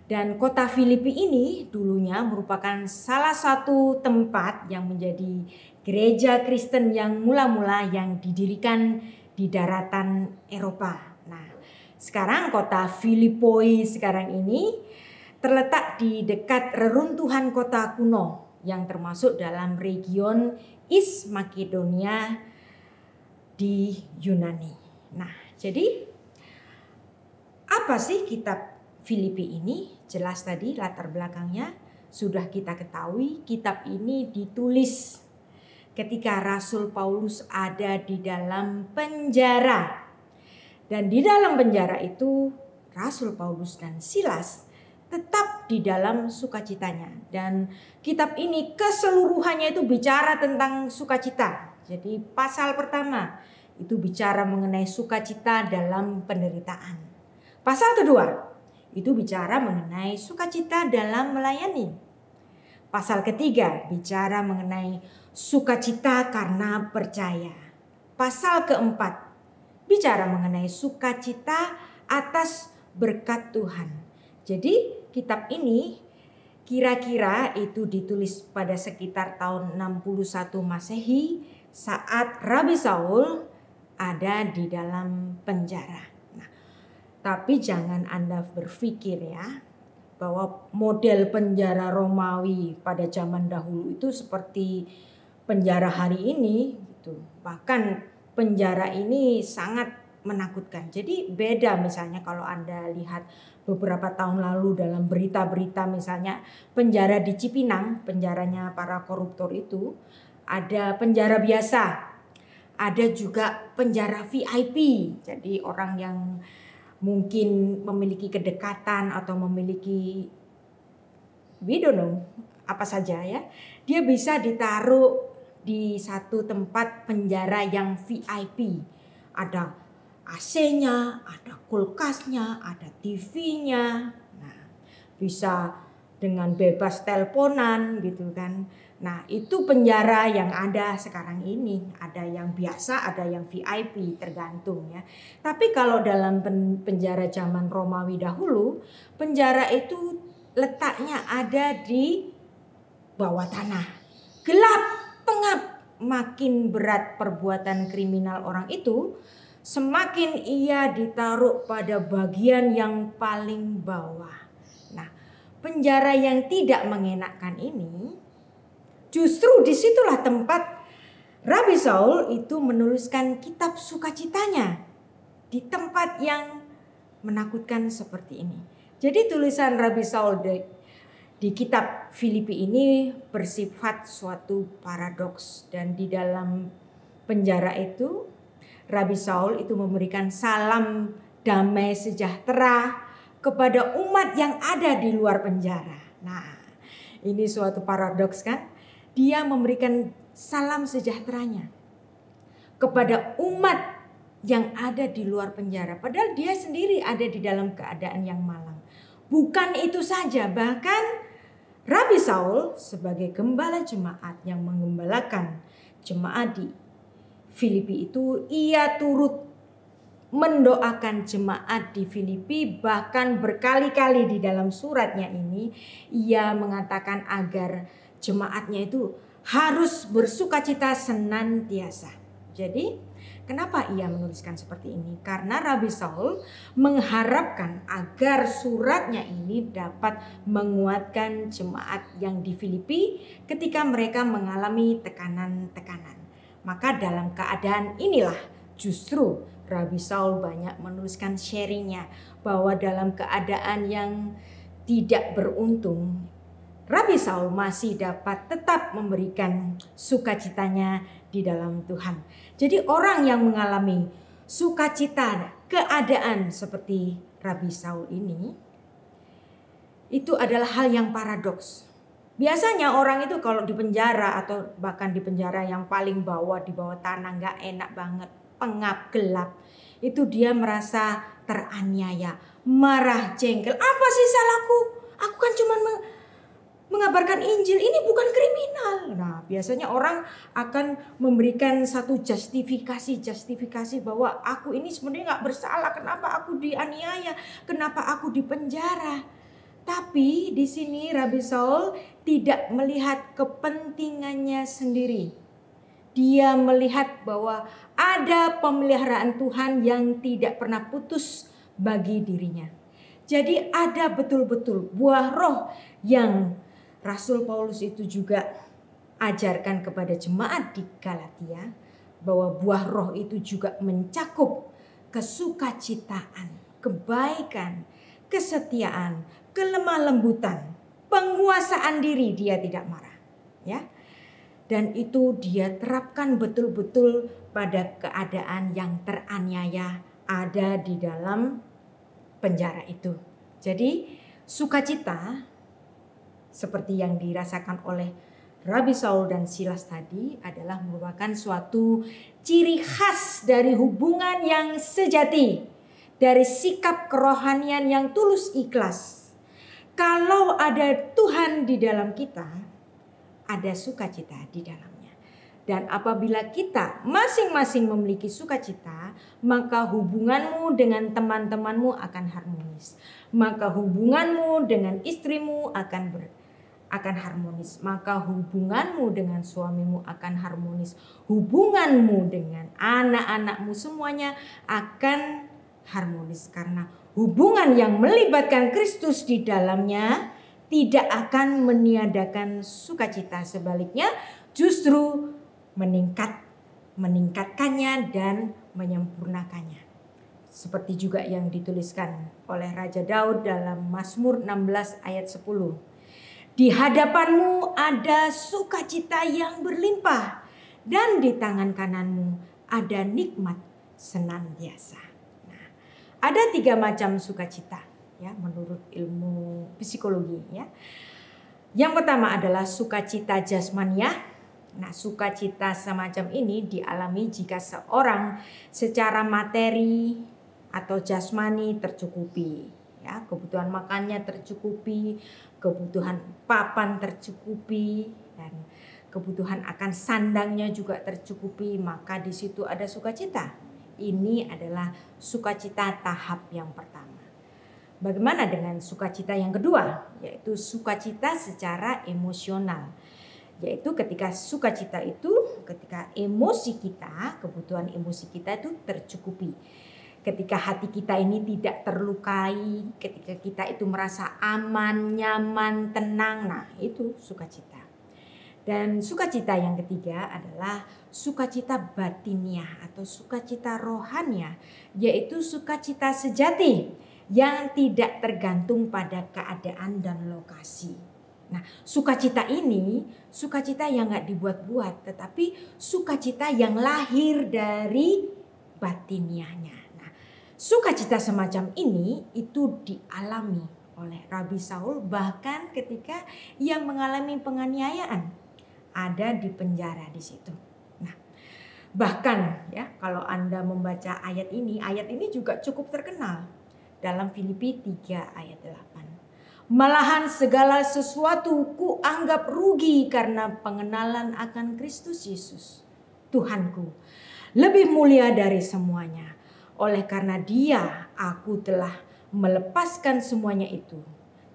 Speaker 2: Dan kota Filipi ini dulunya merupakan salah satu tempat yang menjadi gereja Kristen yang mula-mula yang didirikan di daratan Eropa. Nah, sekarang kota Filipoi sekarang ini terletak di dekat reruntuhan kota kuno yang termasuk dalam region East Makedonia di Yunani. Nah, jadi apa sih kitab Filipi ini? Jelas tadi latar belakangnya sudah kita ketahui. Kitab ini ditulis ketika Rasul Paulus ada di dalam penjara. Dan di dalam penjara itu Rasul Paulus dan Silas tetap di dalam sukacitanya. Dan kitab ini keseluruhannya itu bicara tentang sukacita. Jadi pasal pertama itu bicara mengenai sukacita dalam penderitaan. Pasal kedua itu bicara mengenai sukacita dalam melayani. Pasal ketiga bicara mengenai sukacita karena percaya. Pasal keempat bicara mengenai sukacita atas berkat Tuhan. Jadi kitab ini kira-kira itu ditulis pada sekitar tahun 61 Masehi saat Rabi Saul ada di dalam penjara. Tapi jangan Anda berpikir ya bahwa model penjara Romawi pada zaman dahulu itu seperti penjara hari ini gitu. Bahkan penjara ini sangat menakutkan. Jadi beda misalnya kalau Anda lihat beberapa tahun lalu dalam berita-berita misalnya penjara di Cipinang, penjaranya para koruptor itu, ada penjara biasa, ada juga penjara VIP. Jadi orang yang mungkin memiliki kedekatan atau memiliki we don't know apa saja ya, dia bisa ditaruh di satu tempat penjara yang VIP. Ada AC-nya, ada kulkasnya, ada TV-nya. Nah, bisa dengan bebas teleponan gitu kan. Nah, itu penjara yang ada sekarang ini. Ada yang biasa, ada yang VIP, tergantung ya. Tapi kalau dalam penjara zaman Romawi dahulu, penjara itu letaknya ada di bawah tanah. Gelap, pengap, makin berat perbuatan kriminal orang itu, semakin ia ditaruh pada bagian yang paling bawah. Nah, penjara yang tidak mengenakkan ini, justru disitulah tempat Rabi Saul itu menuliskan kitab sukacitanya di tempat yang menakutkan seperti ini. Jadi tulisan Rabi Saul di kitab Filipi ini bersifat suatu paradoks, dan di dalam penjara itu Rabi Saul itu memberikan salam damai sejahtera kepada umat yang ada di luar penjara. Nah, ini suatu paradoks kan? Dia memberikan salam sejahteranya kepada umat yang ada di luar penjara, padahal dia sendiri ada di dalam keadaan yang malang. Bukan itu saja, bahkan Rabi Saul sebagai gembala jemaat yang menggembalakan jemaat di Filipi itu, ia turut mendoakan jemaat di Filipi, bahkan berkali-kali di dalam suratnya ini ia mengatakan agar jemaatnya itu harus bersukacita senantiasa. Jadi kenapa ia menuliskan seperti ini? Karena Rabi Saul mengharapkan agar suratnya ini dapat menguatkan jemaat yang di Filipi ketika mereka mengalami tekanan-tekanan. Maka dalam keadaan inilah justru Rabi Saul banyak menuliskan sharingnya, bahwa dalam keadaan yang tidak beruntung, Rabi Saul masih dapat tetap memberikan sukacitanya di dalam Tuhan. Jadi orang yang mengalami sukacita keadaan seperti Rabi Saul ini, itu adalah hal yang paradoks. Biasanya orang itu kalau di penjara atau bahkan di penjara yang paling bawah, di bawah tanah, gak enak banget, pengap, gelap, itu dia merasa teraniaya, marah, jengkel. Apa sih salahku? Aku kan cuma mengabarkan Injil, ini bukan kriminal. Nah, biasanya orang akan memberikan satu justifikasi bahwa aku ini sebenarnya gak bersalah, kenapa aku dianiaya, kenapa aku dipenjara. Tapi di sini Rabi Saul tidak melihat kepentingannya sendiri. Dia melihat bahwa ada pemeliharaan Tuhan yang tidak pernah putus bagi dirinya. Jadi ada betul-betul buah roh yang Rasul Paulus itu juga ajarkan kepada jemaat di Galatia, bahwa buah roh itu juga mencakup kesukacitaan, kebaikan, kesetiaan, kelemah lembutan, penguasaan diri, dia tidak marah, ya. Dan itu dia terapkan betul-betul pada keadaan yang teraniaya ada di dalam penjara itu. Jadi sukacita seperti yang dirasakan oleh Rabi Saul dan Silas tadi adalah merupakan suatu ciri khas dari hubungan yang sejati, dari sikap kerohanian yang tulus ikhlas. Kalau ada Tuhan di dalam kita, ada sukacita di dalamnya. Dan apabila kita masing-masing memiliki sukacita, maka hubunganmu dengan teman-temanmu akan harmonis. Maka hubunganmu dengan istrimu akan harmonis. Maka hubunganmu dengan suamimu akan harmonis. Hubunganmu dengan anak-anakmu semuanya akan harmonis. Karena hubungan yang melibatkan Kristus di dalamnya tidak akan meniadakan sukacita. Sebaliknya justru meningkatkannya dan menyempurnakannya. Seperti juga yang dituliskan oleh Raja Daud dalam Mazmur 16 ayat 10. Di hadapanmu ada sukacita yang berlimpah, dan di tangan kananmu ada nikmat senantiasa. Nah, ada 3 macam sukacita, ya, menurut ilmu psikologi, ya. Yang pertama adalah sukacita jasmania. Nah, sukacita semacam ini dialami jika seorang secara materi atau jasmani tercukupi, ya, kebutuhan makannya tercukupi, kebutuhan papan tercukupi, dan kebutuhan akan sandangnya juga tercukupi, maka di situ ada sukacita. Ini adalah sukacita tahap yang pertama. Bagaimana dengan sukacita yang kedua? Yaitu sukacita secara emosional. Yaitu ketika sukacita itu, ketika emosi kita, kebutuhan emosi kita itu tercukupi. Ketika hati kita ini tidak terlukai, ketika kita itu merasa aman, nyaman, tenang, nah itu sukacita. Dan sukacita yang ketiga adalah sukacita batiniah atau sukacita rohaniah, yaitu sukacita sejati yang tidak tergantung pada keadaan dan lokasi. Nah, sukacita ini sukacita yang gak dibuat-buat, tetapi sukacita yang lahir dari batiniahnya. Nah, sukacita semacam ini itu dialami oleh Rabi Saul bahkan ketika ia mengalami penganiayaan, ada di penjara di situ. Nah, bahkan ya kalau Anda membaca ayat ini juga cukup terkenal dalam Filipi 3 ayat 8. Malahan segala sesuatu ku anggap rugi karena pengenalan akan Kristus Yesus, Tuhanku, lebih mulia dari semuanya. Oleh karena Dia, aku telah melepaskan semuanya itu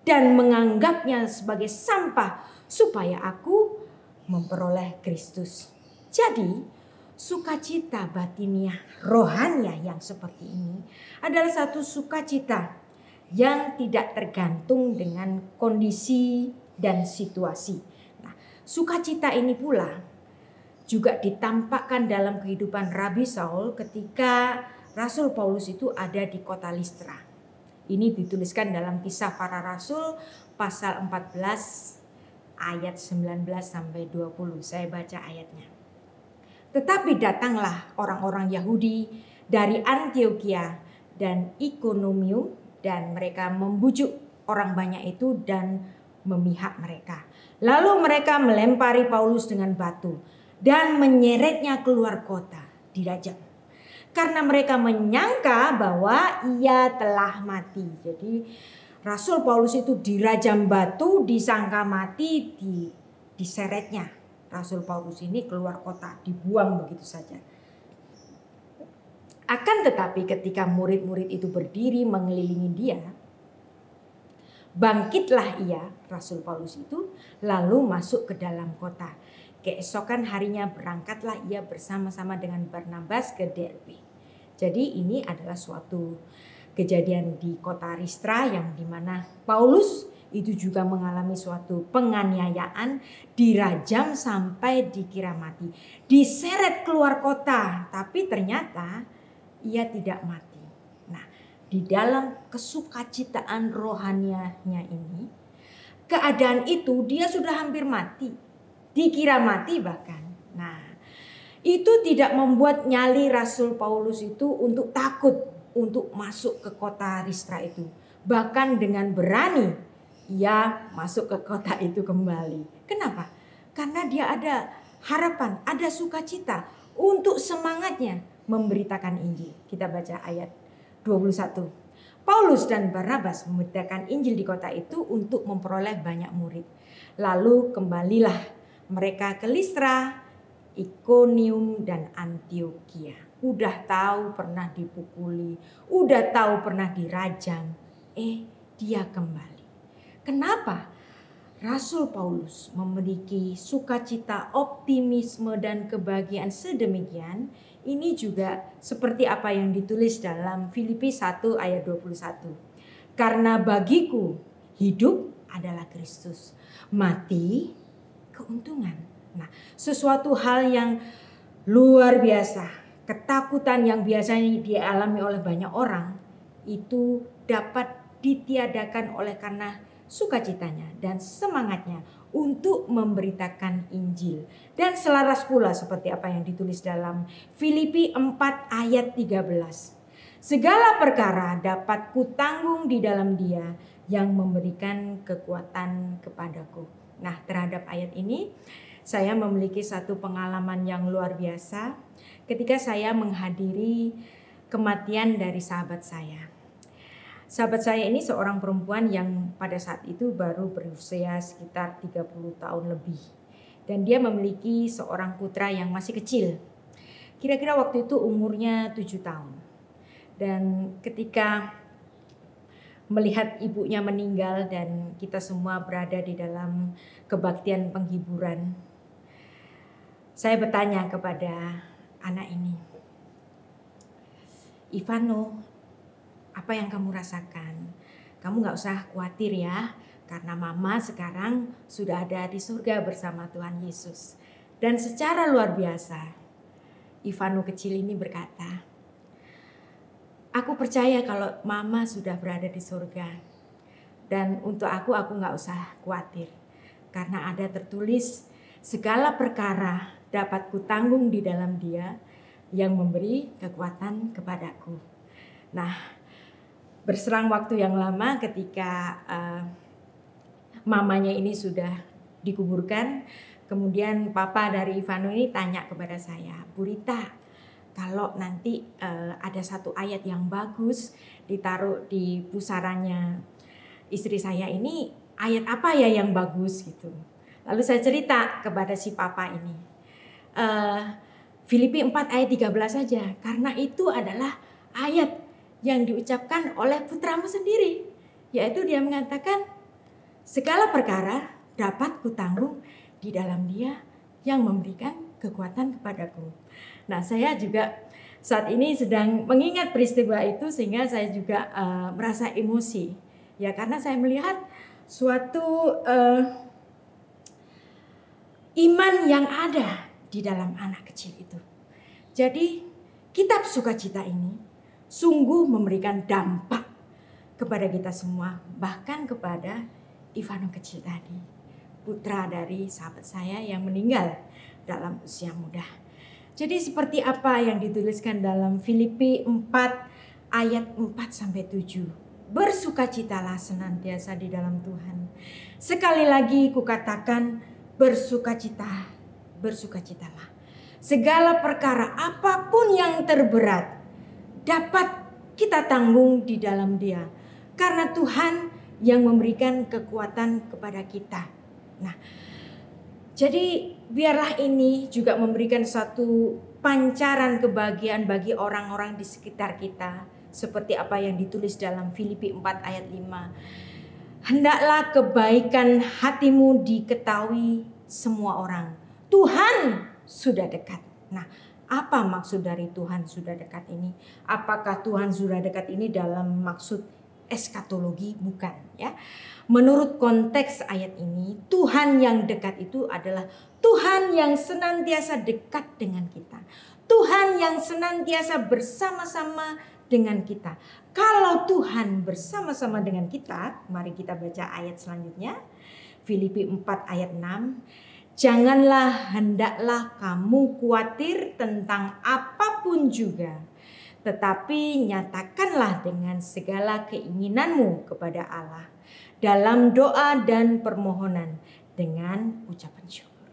Speaker 2: dan menganggapnya sebagai sampah supaya aku memperoleh Kristus. Jadi, sukacita batiniah rohaniah yang seperti ini adalah satu sukacita yang tidak tergantung dengan kondisi dan situasi. Nah, sukacita ini pula juga ditampakkan dalam kehidupan Rabi Saul ketika Rasul Paulus itu ada di kota Listra. Ini dituliskan dalam Kisah Para Rasul pasal 14 ayat 19 sampai 20. Saya baca ayatnya. Tetapi datanglah orang-orang Yahudi dari Antiokhia dan Ikonomium dan mereka membujuk orang banyak itu dan memihak mereka. Lalu mereka melempari Paulus dengan batu dan menyeretnya keluar kota, dirajam. Karena mereka menyangka bahwa ia telah mati. Jadi Rasul Paulus itu dirajam batu, disangka mati, diseretnya. Rasul Paulus ini keluar kota, dibuang begitu saja. Akan tetapi ketika murid-murid itu berdiri mengelilingi dia, bangkitlah ia, Rasul Paulus itu, lalu masuk ke dalam kota. Keesokan harinya berangkatlah ia bersama-sama dengan Barnabas ke Derbe. Jadi ini adalah suatu kejadian di kota Listra yang dimana Paulus itu juga mengalami suatu penganiayaan, dirajam sampai dikira mati, diseret keluar kota, tapi ternyata ia tidak mati. Nah, di dalam kesukacitaan rohanianya ini, keadaan itu dia sudah hampir mati, dikira mati bahkan. Nah, itu tidak membuat nyali Rasul Paulus itu untuk takut untuk masuk ke kota Listra itu. Bahkan dengan berani ia masuk ke kota itu kembali. Kenapa? Karena dia ada harapan, ada sukacita untuk semangatnya memberitakan Injil. Kita baca ayat 21. Paulus dan Barnabas memberitakan Injil di kota itu untuk memperoleh banyak murid. Lalu kembalilah mereka ke Listra, Ikonium dan Antiokhia. Udah tahu pernah dipukuli, udah tahu pernah dirajam, dia kembali. Kenapa? Rasul Paulus memiliki sukacita, optimisme dan kebahagiaan sedemikian. Ini juga seperti apa yang ditulis dalam Filipi 1 ayat 21. Karena bagiku hidup adalah Kristus, mati keuntungan. Nah, sesuatu hal yang luar biasa. Ketakutan yang biasanya dialami oleh banyak orang itu dapat ditiadakan oleh karena sukacitanya dan semangatnya untuk memberitakan Injil. Dan selaras pula seperti apa yang ditulis dalam Filipi 4 ayat 13. Segala perkara dapat kutanggung di dalam Dia yang memberikan kekuatan kepadaku. Nah, terhadap ayat ini saya memiliki satu pengalaman yang luar biasa ketika saya menghadiri kematian dari sahabat saya. Sahabat saya ini seorang perempuan yang pada saat itu baru berusia sekitar 30 tahun lebih. Dan dia memiliki seorang putra yang masih kecil. Kira-kira waktu itu umurnya 7 tahun. Dan ketika melihat ibunya meninggal dan kita semua berada di dalam kebaktian penghiburan, saya bertanya kepada anak ini, Ivano, apa yang kamu rasakan? Kamu gak usah khawatir ya, Karena mama sekarang sudah ada di surga bersama Tuhan Yesus. Dan secara luar biasa, Ivano kecil ini berkata, aku percaya kalau mama sudah berada di surga. Dan untuk aku gak usah khawatir. Karena ada tertulis, segala perkara dapat kutanggung di dalam Dia yang memberi kekuatan kepadaku. Nah, berserang waktu yang lama ketika mamanya ini sudah dikuburkan, kemudian papa dari Ivano ini tanya kepada saya, Bu Rita, kalau nanti ada satu ayat yang bagus ditaruh di pusarannya istri saya ini, ayat apa ya yang bagus gitu. Lalu saya cerita kepada si papa ini, Filipi 4 ayat 13 saja, karena itu adalah ayat yang diucapkan oleh putramu sendiri, yaitu dia mengatakan segala perkara dapat kutanggung di dalam Dia yang memberikan kekuatan kepadaku. Nah, saya juga saat ini sedang mengingat peristiwa itu sehingga saya juga merasa emosi, ya, karena saya melihat suatu iman yang ada di dalam anak kecil itu. Jadi kitab sukacita ini sungguh memberikan dampak kepada kita semua, bahkan kepada Ivano kecil tadi, putra dari sahabat saya yang meninggal dalam usia muda. Jadi seperti apa yang dituliskan dalam Filipi 4 ayat 4-7. Bersukacitalah senantiasa di dalam Tuhan. Sekali lagi kukatakan, bersukacitalah. Segala perkara apapun yang terberat dapat kita tanggung di dalam Dia. Karena Tuhan yang memberikan kekuatan kepada kita. Nah, jadi biarlah ini juga memberikan satu pancaran kebahagiaan bagi orang-orang di sekitar kita. Seperti apa yang ditulis dalam Filipi 4 ayat 5. Hendaklah kebaikan hatimu diketahui semua orang. Tuhan sudah dekat. Nah, apa maksud dari Tuhan sudah dekat ini? Apakah Tuhan sudah dekat ini dalam maksud eskatologi? Bukan, ya. Menurut konteks ayat ini, Tuhan yang dekat itu adalah Tuhan yang senantiasa dekat dengan kita. Tuhan yang senantiasa bersama-sama dengan kita. Kalau Tuhan bersama-sama dengan kita, mari kita baca ayat selanjutnya. Filipi 4 ayat 6. Janganlah hendaklah kamu khawatir tentang apapun juga. Tetapi nyatakanlah dengan segala keinginanmu kepada Allah dalam doa dan permohonan dengan ucapan syukur.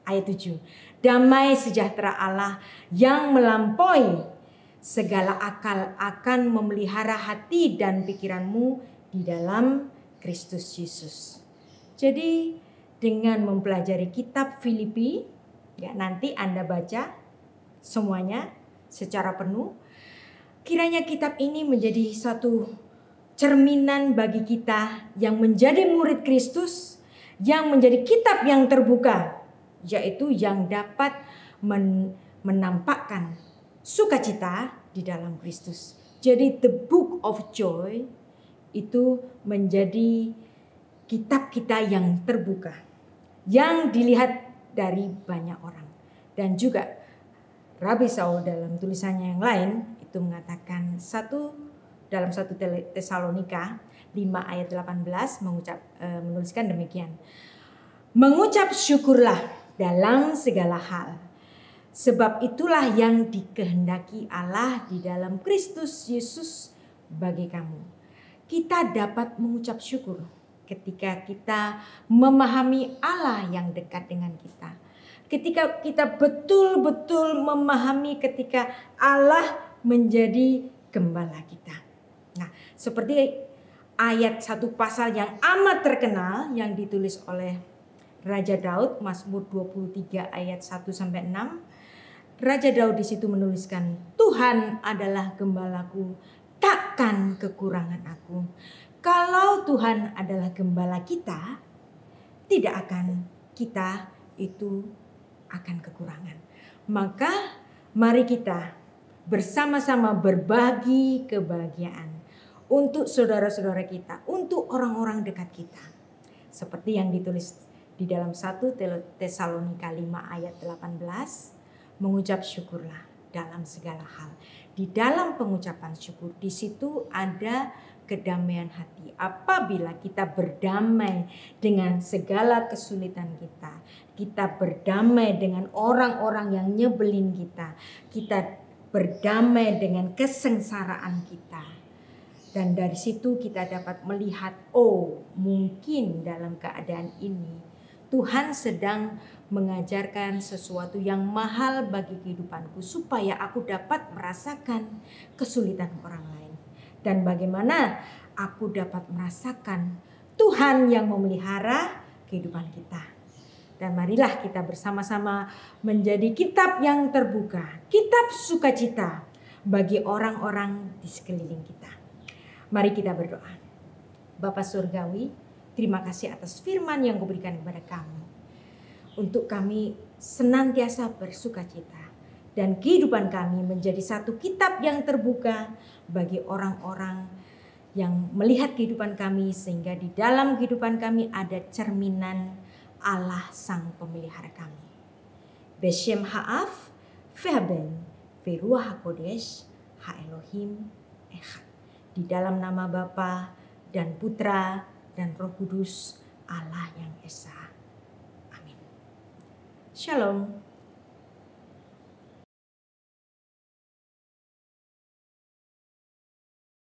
Speaker 2: Ayat 7. Damai sejahtera Allah yang melampaui segala akal akan memelihara hati dan pikiranmu di dalam Kristus Yesus. Jadi dengan mempelajari kitab Filipi, ya, nanti Anda baca semuanya secara penuh. Kiranya kitab ini menjadi satu cerminan bagi kita yang menjadi murid Kristus, yang menjadi kitab yang terbuka, yaitu yang dapat menampakkan sukacita di dalam Kristus. Jadi the book of joy itu menjadi kitab kita yang terbuka, yang dilihat dari banyak orang. Dan juga Rabi Saul dalam tulisannya yang lain itu mengatakan dalam 1 Tesalonika 5 ayat 18 menuliskan demikian. Mengucap syukurlah dalam segala hal, sebab itulah yang dikehendaki Allah di dalam Kristus Yesus bagi kamu. Kita dapat mengucap syukur ketika kita memahami Allah yang dekat dengan kita. Ketika kita betul-betul memahami ketika Allah menjadi gembala kita. Nah, seperti ayat satu pasal yang amat terkenal yang ditulis oleh Raja Daud, Mazmur 23 ayat 1-6. Raja Daud di situ menuliskan, Tuhan adalah gembalaku, takkan kekurangan aku. Kalau Tuhan adalah gembala kita, tidak akan kita itu akan kekurangan. Maka mari kita bersama-sama berbagi kebahagiaan untuk saudara-saudara kita, untuk orang-orang dekat kita. Seperti yang ditulis di dalam 1 Tesalonika 5 ayat 18, mengucap syukurlah dalam segala hal. Di dalam pengucapan syukur, di situ ada kedamaian hati. Apabila kita berdamai dengan segala kesulitan kita, kita berdamai dengan orang-orang yang nyebelin kita, kita berdamai dengan kesengsaraan kita. Dan dari situ kita dapat melihat, oh mungkin dalam keadaan ini Tuhan sedang mengajarkan sesuatu yang mahal bagi kehidupanku supaya aku dapat merasakan kesulitan orang lain. Dan bagaimana aku dapat merasakan Tuhan yang memelihara kehidupan kita. Dan marilah kita bersama-sama menjadi kitab yang terbuka, kitab sukacita bagi orang-orang di sekeliling kita. Mari kita berdoa. Bapa Surgawi, terima kasih atas firman yang Kau berikan kepada kami. Untuk kami senantiasa bersukacita. Dan kehidupan kami menjadi satu kitab yang terbuka bagi orang-orang yang melihat kehidupan kami. Sehingga di dalam kehidupan kami ada cerminan Allah Sang Pemelihara kami. Beshem Ha'af, Fehaben, Veruah HaKodesh, Ha-Elohim, Echad. Di dalam nama Bapa dan Putra dan Roh Kudus, Allah yang Esa. Amin. Shalom.